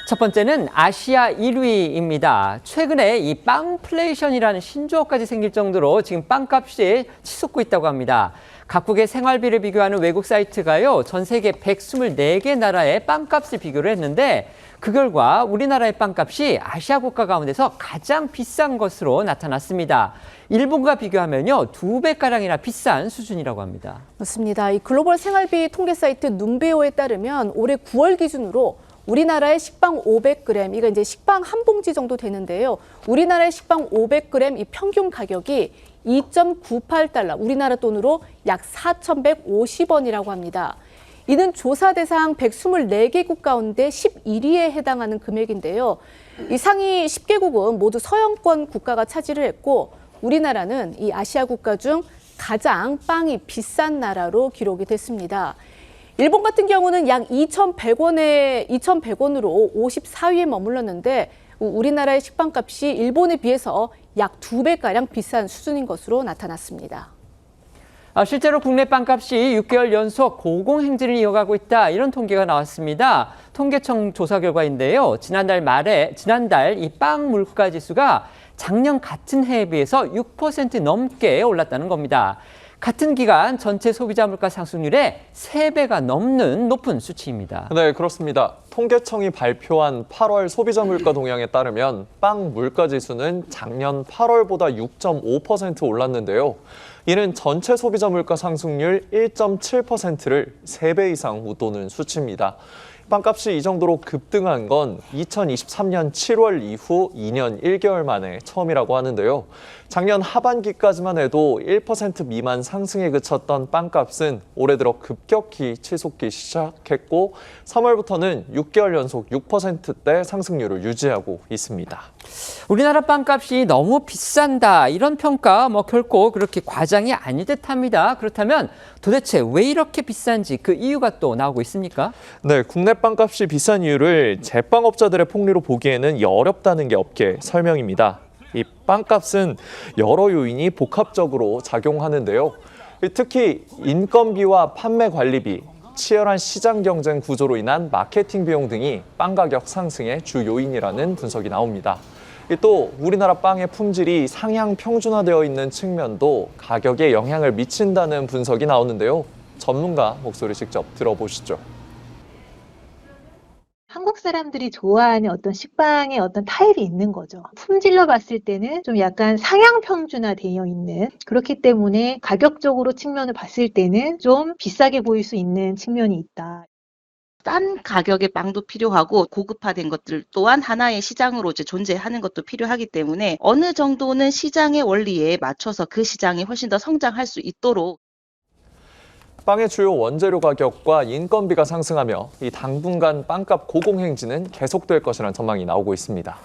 첫 번째는 아시아 1위입니다. 최근에 이 빵플레이션이라는 신조어까지 생길 정도로 지금 빵값이 치솟고 있다고 합니다. 각국의 생활비를 비교하는 외국 사이트가요, 전 세계 124개 나라의 빵값을 비교를 했는데 그 결과 우리나라의 빵값이 아시아 국가 가운데서 가장 비싼 것으로 나타났습니다. 일본과 비교하면요, 2배가량이나 비싼 수준이라고 합니다. 맞습니다. 이 글로벌 생활비 통계 사이트 눈베오에 따르면 올해 9월 기준으로 우리나라의 식빵 500g, 이거 이제 식빵 한 봉지 정도 되는데요. 우리나라의 식빵 500g 이 평균 가격이 2.98달러, 우리나라 돈으로 약 4,150원이라고 합니다. 이는 조사 대상 124개국 가운데 11위에 해당하는 금액인데요. 이 상위 10개국은 모두 서양권 국가가 차지를 했고 우리나라는 이 아시아 국가 중 가장 빵이 비싼 나라로 기록이 됐습니다. 일본 같은 경우는 약 2,100원으로 54위에 머물렀는데 우리나라의 식빵값이 일본에 비해서 약 2배가량 비싼 수준인 것으로 나타났습니다. 실제로 국내 빵값이 6개월 연속 고공행진을 이어가고 있다, 이런 통계가 나왔습니다. 통계청 조사 결과인데요. 지난달 이 빵 물가 지수가 작년 같은 해에 비해서 6% 넘게 올랐다는 겁니다. 같은 기간 전체 소비자 물가 상승률의 3배가 넘는 높은 수치입니다. 네, 그렇습니다. 통계청이 발표한 8월 소비자 물가 동향에 따르면 빵 물가 지수는 작년 8월보다 6.5% 올랐는데요. 이는 전체 소비자 물가 상승률 1.7%를 3배 이상 웃도는 수치입니다. 빵값이 이 정도로 급등한 건 2023년 7월 이후 2년 1개월 만에 처음이라고 하는데요. 작년 하반기까지만 해도 1% 미만 상승에 그쳤던 빵값은 올해 들어 급격히 치솟기 시작했고 3월부터는 6개월 연속 6%대 상승률을 유지하고 있습니다. 우리나라 빵값이 너무 비싼다, 이런 평가 결코 그렇게 과장이 아닐 듯합니다. 그렇다면 도대체 왜 이렇게 비싼지 그 이유가 또 나오고 있습니까? 네, 국내 빵값이 비싼 이유를 제빵업자들의 폭리로 보기에는 어렵다는 게 업계 설명입니다. 이 빵값은 여러 요인이 복합적으로 작용하는데요. 특히 인건비와 판매 관리비, 치열한 시장 경쟁 구조로 인한 마케팅 비용 등이 빵 가격 상승의 주 요인이라는 분석이 나옵니다. 또 우리나라 빵의 품질이 상향 평준화되어 있는 측면도 가격에 영향을 미친다는 분석이 나오는데요. 전문가 목소리 직접 들어보시죠. 한국 사람들이 좋아하는 어떤 식빵의 어떤 타입이 있는 거죠. 품질로 봤을 때는 좀 약간 상향 평준화되어 있는, 그렇기 때문에 가격적으로 측면을 봤을 때는 좀 비싸게 보일 수 있는 측면이 있다. 싼 가격의 빵도 필요하고 고급화된 것들 또한 하나의 시장으로 이제 존재하는 것도 필요하기 때문에 어느 정도는 시장의 원리에 맞춰서 그 시장이 훨씬 더 성장할 수 있도록. 빵의 주요 원재료 가격과 인건비가 상승하며 이 당분간 빵값 고공행진은 계속될 것이라는 전망이 나오고 있습니다.